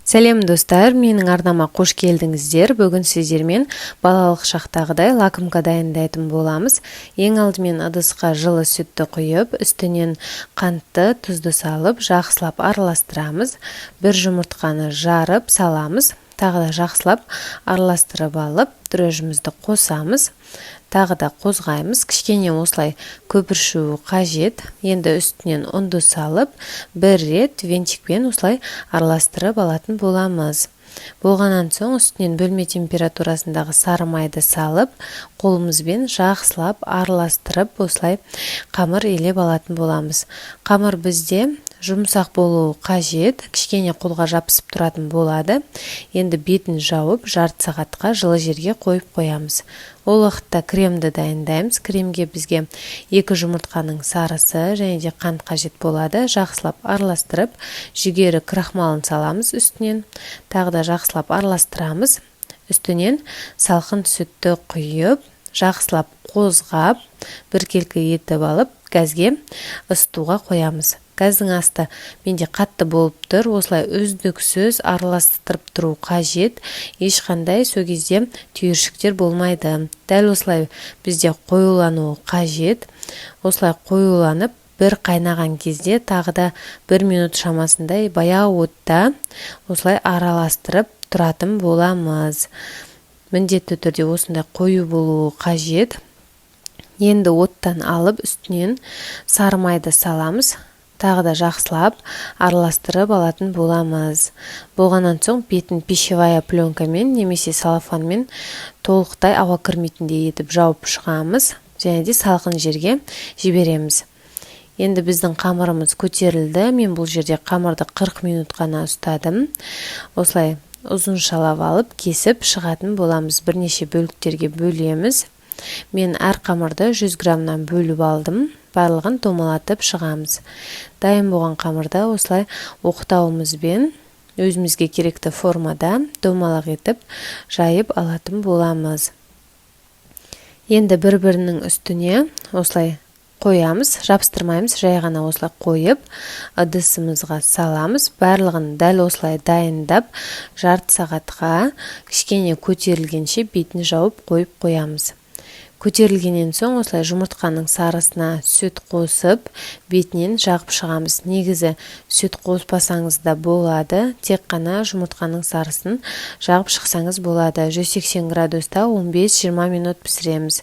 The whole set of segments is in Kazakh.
Сәлем достар, менің арнама қош келдіңіздер. Бүгін сіздермен балалық шақтағыдай лакомка дайындайтын боламыз. Ең алдымен ыдысқа жылы сүтті құйып, үстінен қантты, тұзды салып, жақсылап араластырамыз. Бір жұмыртқаны жарып саламыз. Тағы да жақсылап араластырып алып, дрожжімізді қосамыз. Тағы да қозғаймыз. Кішкене осылай көпіршуі қажет. Енді үстінен ұнды салып, бір рет венчикпен осылай араластырып алатын боламыз. Болғаннан соң үстінен бөлме температурасындағы сары майды салып, қолымызбен жақсылап араластырып, осылай қамыр илеп алатын боламыз. Қамыр бізде жұмсақ болуы қажет, кішкене қолға жабысып тұратын болады. Енді бетін жауып, жарты сағатқа жылы жерге қойып қоямыз. Ол уақытта кремді дайындаймыз. Кремге бізге 2 жұмыртқаның сарысы және де қант қажет болады. Жақсылап араластырып, жүгері крахмалын саламыз үстінен. Тағы да жақсылап араластырамыз. Үстінен салқын сүтті құйып, жақсылап қозғап, біркелкі етіп алып, газге ысытуға қоямыз. Газдың асты менде қатты болып тұр, осылай үздіксіз араластырып тұру қажет. Ешқандай сол кезде түйіршіктер болмайды. Дәл осылай бізде қоюлануы қажет. Осылай қоюланып, бір қайнаған кезде тағы да 1 минут шамасындай баяу отта осылай араластырып тұратын боламыз. Міндетті түрде осындай қою болуы қажет. Енді оттан алып үстінен сары майды саламыз. Тағы да жақсылап араластырып алатын боламыз. Болғаннан соң бетін пищевая пленкамен немесе салафанмен толықтай ауа кірмейтіндей етіп жауып шығамыз. Және де салқын жерге жібереміз. Енді біздің қамырымыз көтерілді. Мен бұл жерде қамырды 40 минут қана ұстадым. Осылай ұзыншалап алып кесіп шығатын боламыз. Бірнеше бөліктерге бөлеміз. Мен әр қамырды 100 граммнан бөліп алдым. Барлығын домалатып шығамыз. Дайын болған қамырды осылай оқтауымызбен өзімізге керекті формада домалақ етіп жайып алатын боламыз. Енді бір-бірінің үстіне осылай қоямыз, жабыстырмаймыз, жай ғана осылай қойып, ыдысымызға саламыз. Барлығын дәл осылай дайындап, жарты сағатқа кішкене көтерілгенше бетін жауып қойып қоямыз. Көтерілгеннен соң осылай жұмыртқаның сарысына сүт қосып, бетінен жағып шығамыз. Негізі сүт қоспасаңыз да болады, тек қана жұмыртқаның сарысын жағып шықсаңыз болады. 180 градуста 15-20 минут пісіреміз.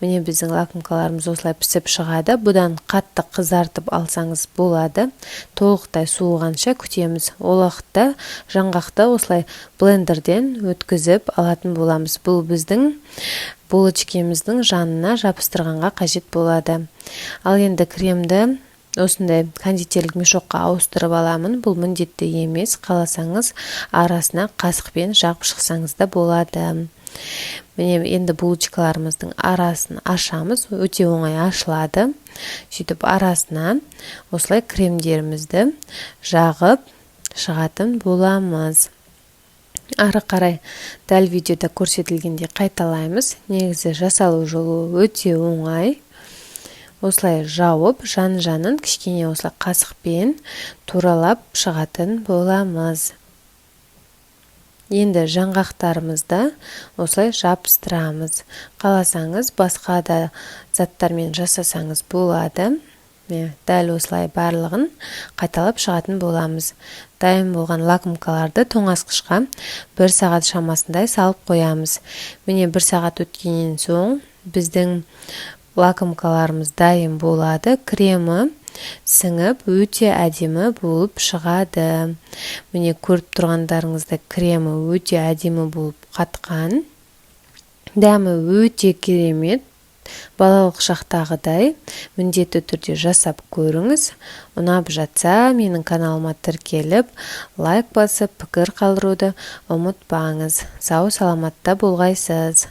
Міне біздің лакомкаларымыз осылай пісіп шығады. Бұдан қатты қызартып алсаңыз болады. Толықтай суығанша күтеміз. Ол уақытта жаңғақты осылай блендерден өткізіп алатын боламыз. Бұл біздің булочкеміздің жанына жабыстырғанға қажет болады. Ал енді кремді осындай кондитерлік мешокқа ауыстырып аламын. Бұл міндетті емес, қаласаңыз арасына қасықпен жағып шықсаңыз да болады. Міне енді булочкаларымыздың арасын ашамыз, өте оңай ашылады. Сөйтіп арасына осылай кремдерімізді жағып шығатын боламыз. Ары қарай дәл видеода көрсетілгенде қайталаймыз. Негізі жасалу жолы өте оңай. Осылай жауып, жан-жанын кішкене осылай қасықпен туралап шығатын боламыз. Енді жаңғақтарымызды осылай жабыстырамыз. Қаласаңыз басқа да заттармен жасасаңыз болады. Дәл осылай барлығын қайталап шығатын боламыз. Дайын болған лакомкаларды тоңазытқышқа 1 сағат шамасындай салып қоямыз. Міне 1 сағат өткеннен соң біздің лакомкаларымыз дайын болады. Кремі сіңіп өте әдемі болып шығады. Міне көріп тұрғандарыңызда кремі өте әдемі болып қатқан. Дәмі өте керемет. Балалық шақтағыдай міндетті түрде жасап көріңіз. Ұнап жатса, менің каналыма тіркеліп, лайк басып, пікір қалдыруды ұмытпаңыз. Сау саламатта болғайсыз.